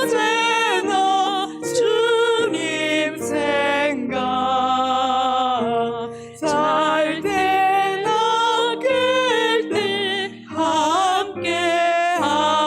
낮에나 주님 생각, 잘 때나 끌 때 함께하리.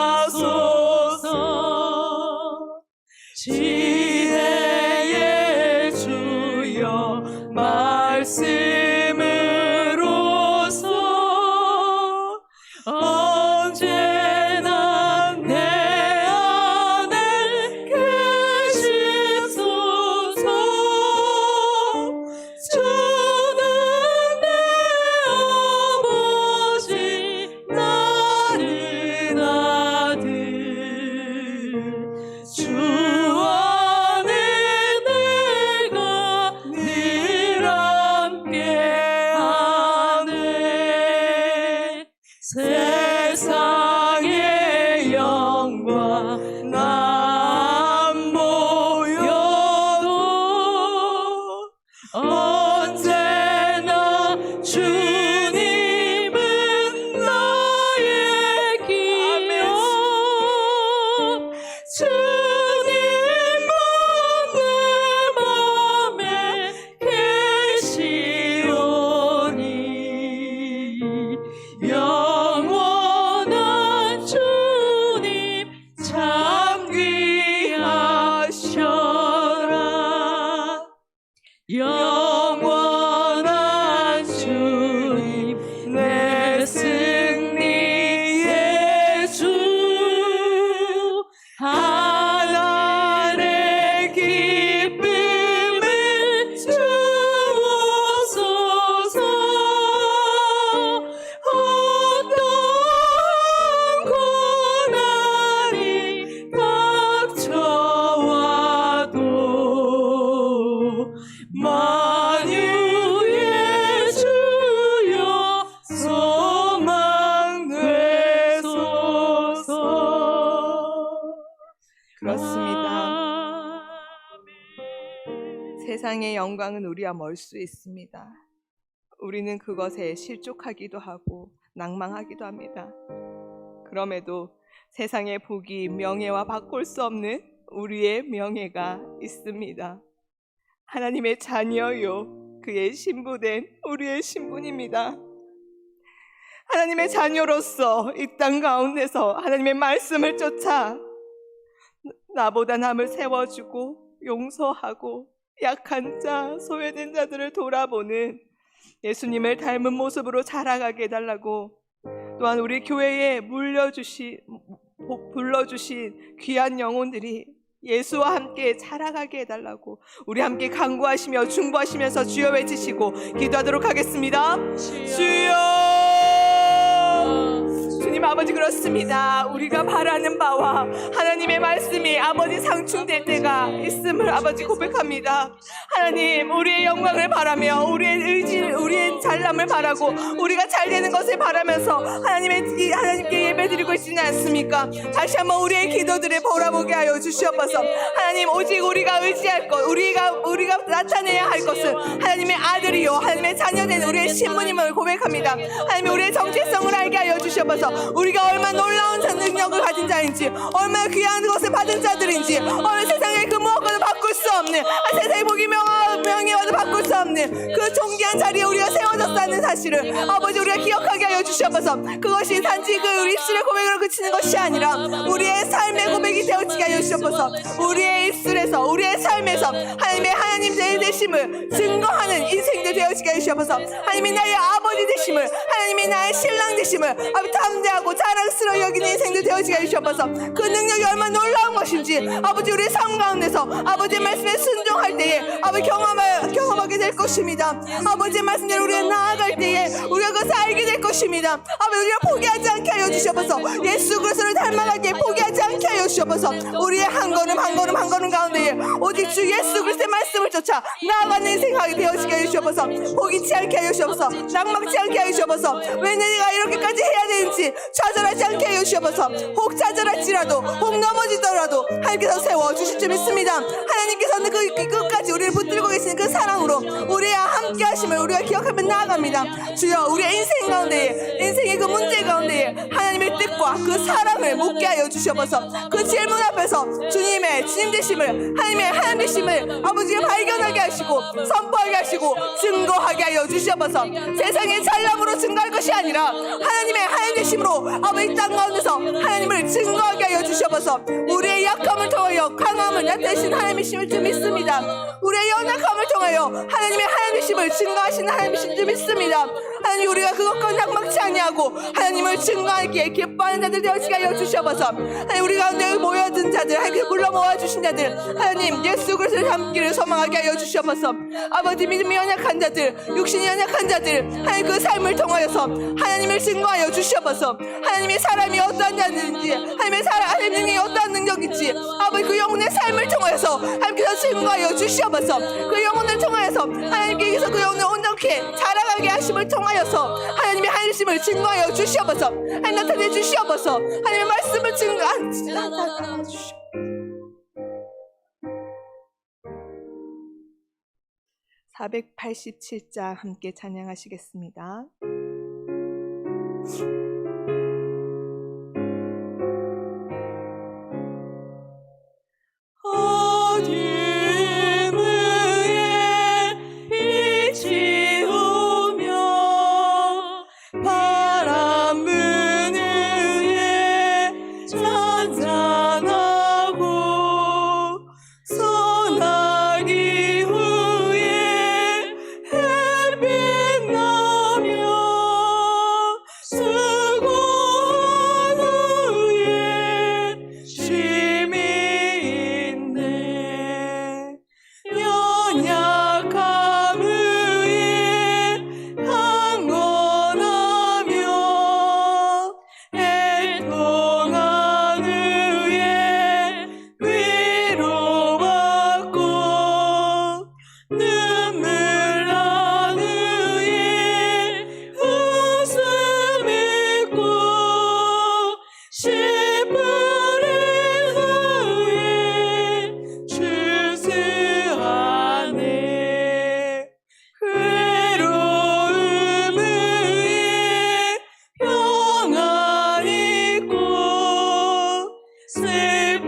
주님은 나의 기업 주님은 내 맘에 계시오니 영원한 주님 참 귀하셔라 영원한 주님 내 승리의 주 하나님의 기쁨을 주옵소서 어떤 고난이 닥쳐와도 만유의 주여 소망 되소서. 그렇습니다. 세상의 영광은 우리와 멀 수 있습니다. 우리는 그것에 실족하기도 하고 낭망하기도 합니다. 그럼에도 세상의 복이 명예와 바꿀 수 없는 우리의 명예가 있습니다. 하나님의 자녀요, 그의 신부된 우리의 신분입니다. 하나님의 자녀로서 이 땅 가운데서 하나님의 말씀을 쫓아 나보다 남을 세워주고 용서하고 약한 자, 소외된 자들을 돌아보는 예수님을 닮은 모습으로 자라가게 해달라고, 또한 우리 교회에 불러주신 귀한 영혼들이 예수와 함께 자라가게 해달라고 우리 함께 간구하시며 중보하시면서 주여 외치시고 기도하도록 하겠습니다. 주여! 주님 아버지, 그렇습니다. 우리가 바라는 바와 하나님의 말씀이 아버지 상충될 때가 있음을 아버지 고백합니다. 하나님, 우리의 영광을 바라며 우리의 의지, 우리의 잘남을 바라고 우리가 잘 되는 것을 바라면서 하나님께 예배드리고 있지는 않습니까? 다시 한번 우리의 기도들을 돌아보게 하여 주시옵소서. 하나님, 오직 우리가 의지할 것, 우리가 나타내야 할 것은 하나님의 아들이요 하나님의 자녀된 우리의 신부님을 고백합니다. 하나님, 우리의 정체성을 알게 하여 주시옵소서. 우리가 얼마나 놀라운 능력을 가진 자인지, 얼마나 귀한 것을 받은 자들인지, 어느 세상에 그 무엇과도 바꿀 수 없는, 세상의 복이 명예와도 바꿀 수 없는 그 존귀한 자리에 우리가 세워졌다는 사실을 아버지 우리가 기억하게 하여 주시옵소서. 그것이 단지 그 입술의 고백으로 그치는 것이 아니라 우리의 삶의 고백이 되어지게 하여 주시옵소서. 우리의 입술에서, 우리의 삶에서 하나님 내 되심을 증거하는 인생들 되어지게 하여 주시옵소서. 하나님이 나의 아버지 되심을, 하나님이 나의 신랑 되심을 아버지 담대하고 자랑스러워 여기는 인생들 되어지게 하여 주시옵소서. 그 능력이 얼마나 놀라운 것인지 아버지 우리의 삶 가운데서 아버지의 말씀에 순종할 때에 아버지 경험하게 될 것입니다. 아버지의 말씀대로 우리가 나아갈 때에 우리가 그것을 알게 될 것입니다. 아버지, 우리가 포기하지 않게 하여 주시옵소서. 예수 그리스도를 닮아가기에 포기하지 않게 하여 주시옵소서. 우리의 한 걸음 한 걸음 가운데에 오직 주 예수 그리스도의 말씀을 쫓아 나아가는 인생하게 되어지게 하여 주시옵소서. 포기치 않게 하여 주시옵소서. 낙망치 않게 하여 주시옵소서. 왜 내가 이렇게까지 해야 되는지 좌절하지 않게 하여 주시옵소서. 혹 좌절할지라도, 혹 넘어지더라도 하나님께서 세워주실 줄 믿습니다. 하나님께서는 그 끝까지 우리를 붙들고 계시는 그 사랑으로 우리와 함께 하심을 우리가 기억하며 나아갑니다. 주여, 우리의 인생 가운데에, 인생의 그 문제 가운데에 하나님의 뜻과 그 사랑을 묻게 하여 주시옵소서. 그 질문 앞에서 주님의 주님 되심을, 하나님 되심을 아버지가 발견하게 하시고 선포하게 하시고 증거하게 하여 주시옵소서. 세상의 잘남으로 증거할 것이 아니라 하나님의 하나님 되심으로 아버지 땅 가운데서 하나님을 증거하게 하여 주시옵소서. 우리의 약함을 통하여 강함을 나타내신 하나님이심을 줄 믿습니다. 우리의 연약함을 통하여 하나님의 하나님이심을 증거하시는 하나님이심을 줄 믿습니다. 하나님, 우리가 그것과 낙망치 아니하고 하나님을 증거하기에 기뻐하는 자들 되어지게 하여 주시옵소서. 하나님, 우리 가운데 모여든 자들, 하나님 불러 모아주신 자들, 하나님 예수 그리스도의 함께를 소망하게 하여 주시옵소서. 아버지, 믿음이 연약한 자들, 육신이 연약한 자들, 하나님 그 삶을 통하여서 하나님을 증거하여 주시옵소서. 하나님의 사람이 어떠한 자들인지, 하나님의 능력이 어떠한 능력인지 아버지 그 영혼의 삶을 통하여서 하나님께서 증거하여 주시옵소서. 그 영혼을 통하여서 하나님께서 그 영혼을 온전케 자라가게 하심을 통하여서 하나님의 하나님심을 증거하여 주시옵소서. 하나님 나타내 주시옵소서. 하나님의 말씀을 증거하여 주시옵소서. 487장 함께 찬양하시겠습니다. 어둠 위에 빛이 오며 바람 부는 위에 잔잔하고 소나기 후에 햇빛 나며 수고한 후에 쉼이 있네. 연약함 후에 강건하며 애통한 후에 위로받고 눈물 난 후에 웃음 있고 시부린 후에 추수하네. 괴로움 후에 평안 있고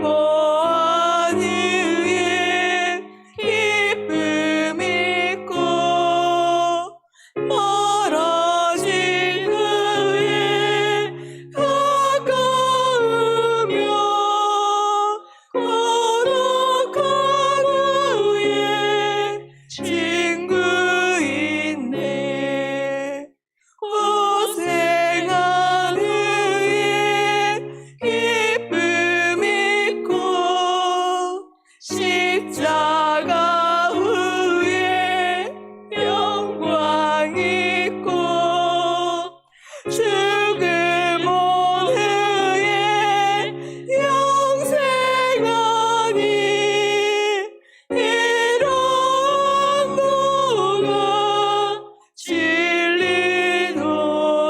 슬퍼한 후에 기쁨 있고 멀어진 후에 가까우며 고독한 후에 친구 있네. 고생한 후에 기쁨 있고 십자가 후에 영광 있고 죽음 온 후에 영생하니 이런 도가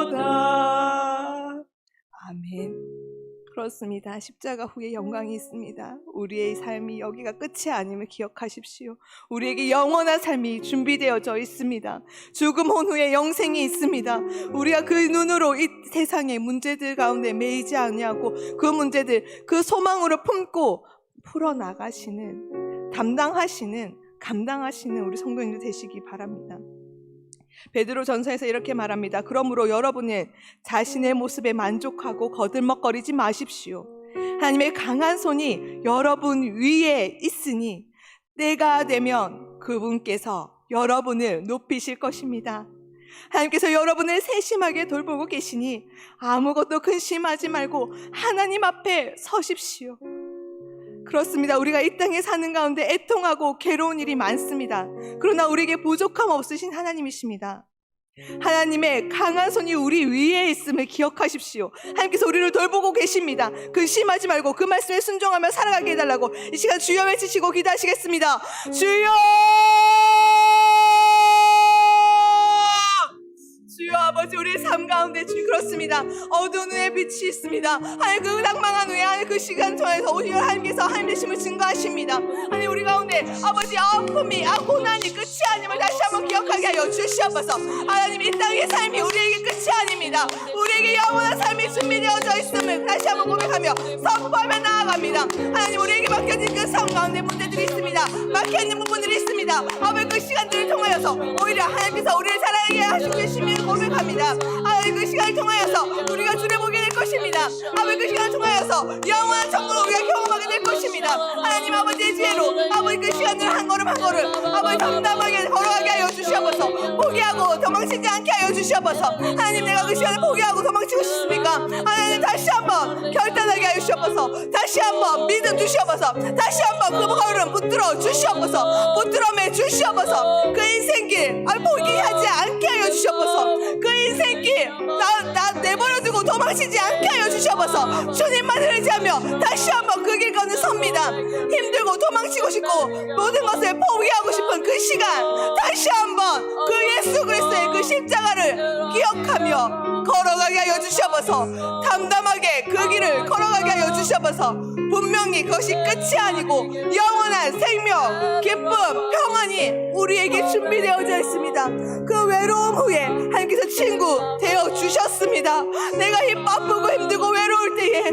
진리도다. 아멘. 그렇습니다. 십자가 후에 영광이 있습니다. 우리의 삶이 여기가 끝이 아님을 기억하십시오. 우리에게 영원한 삶이 준비되어져 있습니다. 죽음 후에 영생이 있습니다. 우리가 그 눈으로 이 세상의 문제들 가운데 매이지 않냐고 그 문제들 그 소망으로 품고 풀어나가시는 감당하시는 우리 성도님들 되시기 바랍니다. 베드로 전서에서 이렇게 말합니다. 그러므로 여러분은 자신의 모습에 만족하고 거들먹거리지 마십시오. 하나님의 강한 손이 여러분 위에 있으니 때가 되면 그분께서 여러분을 높이실 것입니다. 하나님께서 여러분을 세심하게 돌보고 계시니 아무것도 근심하지 말고 하나님 앞에 서십시오. 그렇습니다. 우리가 이 땅에 사는 가운데 애통하고 괴로운 일이 많습니다. 그러나 우리에게 부족함 없으신 하나님이십니다. 하나님의 강한 손이 우리 위에 있음을 기억하십시오. 하나님께서 우리를 돌보고 계십니다. 근심하지 말고 그 말씀에 순종하며 살아가게 해달라고 이 시간 주여 외치시고 기도하시겠습니다. 주여! 주여 아버지, 우리의 삶 가운데 주 그렇습니다. 어두운 후에 빛이 있습니다. 하나님 그 낭망한 후에 하나님 그 시간 통해서 오히려 하나님께서 하나님 되심을 증거하십니다. 하나님 우리 가운데 아버지 아픔이 고난이 끝이 아님을 다시 한번 기억하게 하여 주시옵소서. 하나님 이 땅의 삶이 우리에게 끝이 아닙니다. 우리에게 영원한 삶이 준비되어져 있음을 다시 한번 고백하며 선포하며 나아갑니다. 하나님 우리에게 맡겨진 그 삶 가운데 문제들이 있습니다. 막혀있는 부분들이 있습니다. 아버지 그 시간들을 통하여서 오히려 하나님께서 우리를 사랑하게 하신 주심을 고백합니다. 하나님 그 시간을 통하여서 우리가 주를 보게 될 것입니다. 아버지 그 시간을 통하여서 영원한 천국을 우리가 경험하게 될 것입니다. 하나님 아버지의 지혜로 아버지 그 시간을 한 걸음 한 걸음 아버지 담담하게 걸어가게 하여 주시옵소서. 포기하고 도망치지 않게 하여 주시옵소서. 하나님 내가 그 시간을 포기하고 도망치고 싶습니까? 하나님 다시 한번 결단하게 하여 주시옵소서. 다시 한번 믿음 주시옵소서. 다시 한번 그 걸음 붙들어 주시옵소서. 붙들어 매 주시옵소서. 그 인생길 포기하지 않게 하여 주시옵소서. 그 인생길 나 내버려두고 도망치지 않게 하여 주시옵소서. 주님만 의지하며 다시 한번 그 길 가는 섭니다. 힘들고 도망치고 싶고 모든 것을 포기하고 싶은 그 시간 다시 한번 그 예수 그리스도의 그 십자가를 기억하며 걸어가게 하여 주시옵소서. 담담하게 그 길을 걸어가게 하여 주시옵소서. 분명히 그것이 끝이 아니고 영원한 생명, 기쁨, 평안이 우리에게 준비되어져 있습니다. 그 외로움 후에 하나님께서 친구 되어 주셨습니다. 내가 바쁘고 힘들고 외로울 때에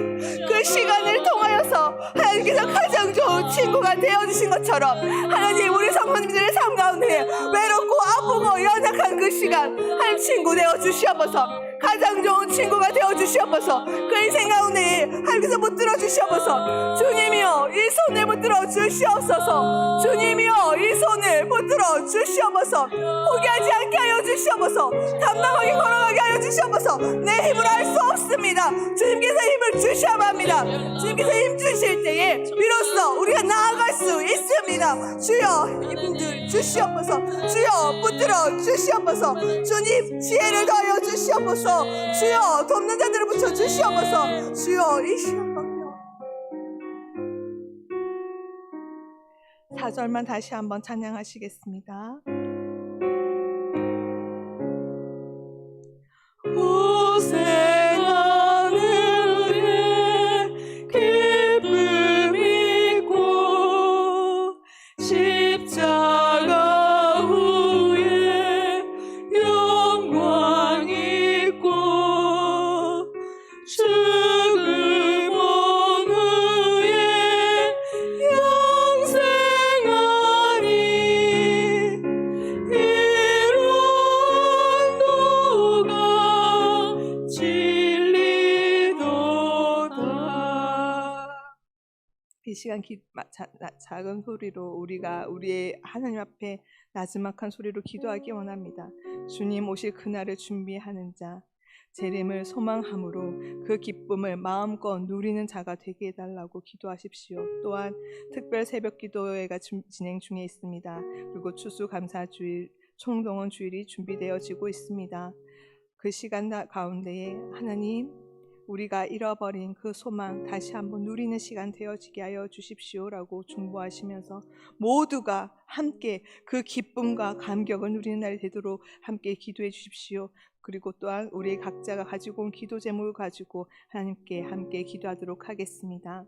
그 시간을 통하여서 하나님께서 가장 좋은 친구가 되어주신 것처럼 하나님 우리 성도님들의 삶 가운데 외롭고 아프고 연약한 그 시간 하나님 친구 되어 주시옵소서. 가장 좋은 친구가 되어 주시옵소서. 그 인생 가운데 하나님께서 붙들어 주시옵소서. 주님이여 이 손을 붙들어 주시옵소서. 주님이여 이 손을 붙들어 주시옵소서. 포기하지 않게 하여 주시옵소서. 담담하게 걸어가게 하여 주시옵소서. 내 힘으로 할 수 없습니다. 주님께서 힘을 주셔야 합니다. 주님께서 힘 주실 때에 비로소 우리가 나아갈 수 있습니다. 주여 힘들 주시옵소서. 주여 붙들어 주시옵소서. 주님 지혜를 더하여 주시옵소서. 주여 돕는 자들을 붙여 주시옵소서. 주여 이 시간 4절만 다시 한번 찬양하시겠습니다. 고생하는 기쁨 있고 십자가 후에 영광 있고 죽음 온 후에 영생하니 이런 도가 진리도다. 이 시간 작은 소리로 우리가 우리의 하나님 앞에 나지막한 소리로 기도하기 원합니다. 주님 오실 그날을 준비하는 자, 재림을 소망함으로 그 기쁨을 마음껏 누리는 자가 되게 해달라고 기도하십시오. 또한 특별 새벽 기도회가 진행 중에 있습니다. 그리고 추수감사주일, 총동원 주일이 준비되어지고 있습니다. 그 시간 가운데에 하나님 우리가 잃어버린 그 소망 다시 한번 누리는 시간 되어지게 하여 주십시오라고 중보하시면서 모두가 함께 그 기쁨과 감격을 누리는 날이 되도록 함께 기도해 주십시오. 그리고 또한 우리 각자가 가지고 온 기도 제목을 가지고 하나님께 함께 기도하도록 하겠습니다.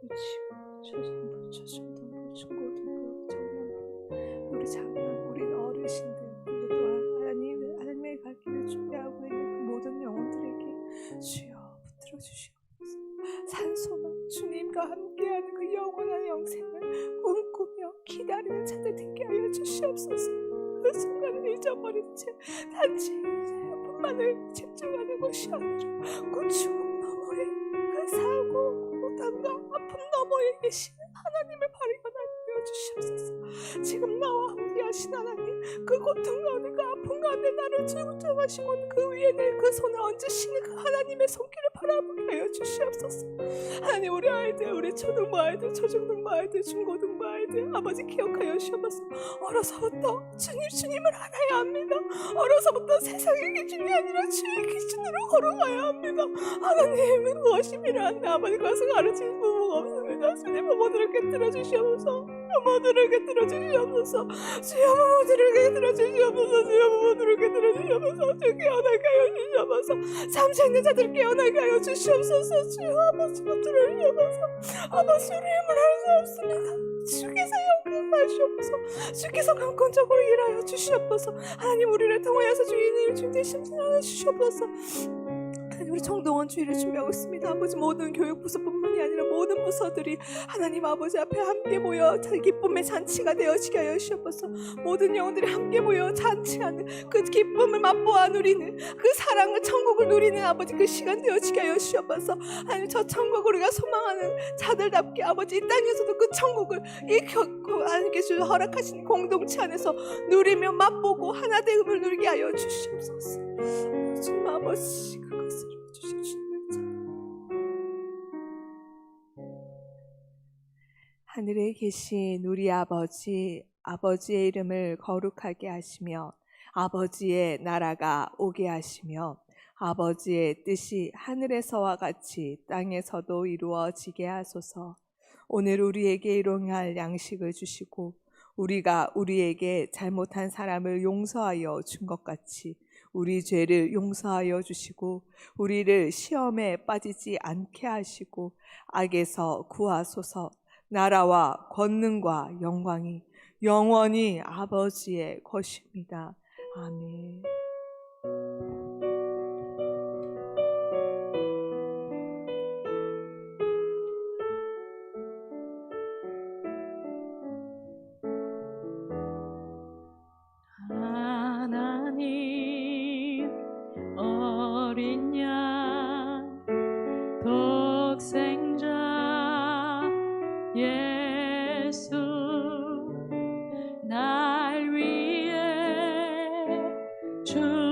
유치원, 초중등부, 중고등부, 청년부, 우리 장년, 우리 어르신들, 그리고 또한 하나님의 갈 길을 준비하고 있는 그 모든 영혼들에게 주여 붙들어 주시옵소서. 산소만 주님과 함께하는 그 영원한 영생을 꿈꾸며 기다리는 자들 되게 하여 주시옵소서. 그 순간을 잊어버린 채 단지 뿐만을 집중하는 것이 아니라 그 죽음 너머의 그 사고 고단과 아픔 너머에 계시는 하나님을 발견하여 주시옵소서. 지금 나와 함께 하신 하나님, 그 고통 가운데 그 아픔 가운데 나를 주장하시고 그 위에 내 그 손을 얹으시는 그 하나님의 손길을 바라보게 하여 주시옵소서. 하나님 우리 아이들, 우리 초등부 아이들, 초중등부 아이들, 중고등부 아이들 아버지 기억하여 주시옵소서. 어려서부터 주님을 알아야 합니다. 어려서부터 세상의 기준이 아니라 주의 기준으로 걸어가야 합니다. 하나님은 무엇이 필요한데 아버지 가서 가르치는 부모가 없습니다. 주님 부모들을 꿰뚫어 주시옵소서. 부모들을 꿰뚫어 주시옵소서. 주여 부모들을 꿰뚫어 주시옵소서. 주여 부모들을 꿰뚫어 주시옵소서. 주 깨어나게 하여 주시옵소서. 잠시 있는 자들 깨어나게 하여 주시옵소서. 주여 아버지 붙들어 주시옵소서. 아버지 우리 힘을 할 수 없습니다. 주께서 용서하시옵소서. 주께서 강권적으로 일하여 주시옵소서. 하나님 우리를 통하여서 주인님 중대심 생각해 주시옵소서. 우리 총동원 주일을 준비하고 있습니다. 아버지 모든 교육부서뿐만이 아니라 모든 부서들이 하나님 아버지 앞에 함께 모여 기쁨의 잔치가 되어지게 하여 주시옵소서. 모든 영혼들이 함께 모여 잔치하는 그 기쁨을 맛보아 누리는 그 사랑을 천국을 누리는 아버지 그 시간 되어지게 하여 주시옵소서. 하나님 저 천국 우리가 소망하는 자들답게 아버지 이 땅에서도 그 천국을 하나님께서 허락하신 공동체 안에서 누리며 맛보고 하나됨을 누리게 하여 주시옵소서. 주님 아버지 그것을 주십시오. 하늘에 계신 우리 아버지, 아버지의 이름을 거룩하게 하시며 아버지의 나라가 오게 하시며 아버지의 뜻이 하늘에서와 같이 땅에서도 이루어지게 하소서. 오늘 우리에게 일용할 양식을 주시고 우리가 우리에게 잘못한 사람을 용서하여 준 것 같이 우리 죄를 용서하여 주시고 우리를 시험에 빠지지 않게 하시고 악에서 구하소서. 나라와 권능과 영광이 영원히 아버지의 것입니다. 아멘. 하나님 어린 양 독생자 예수 날 위해 주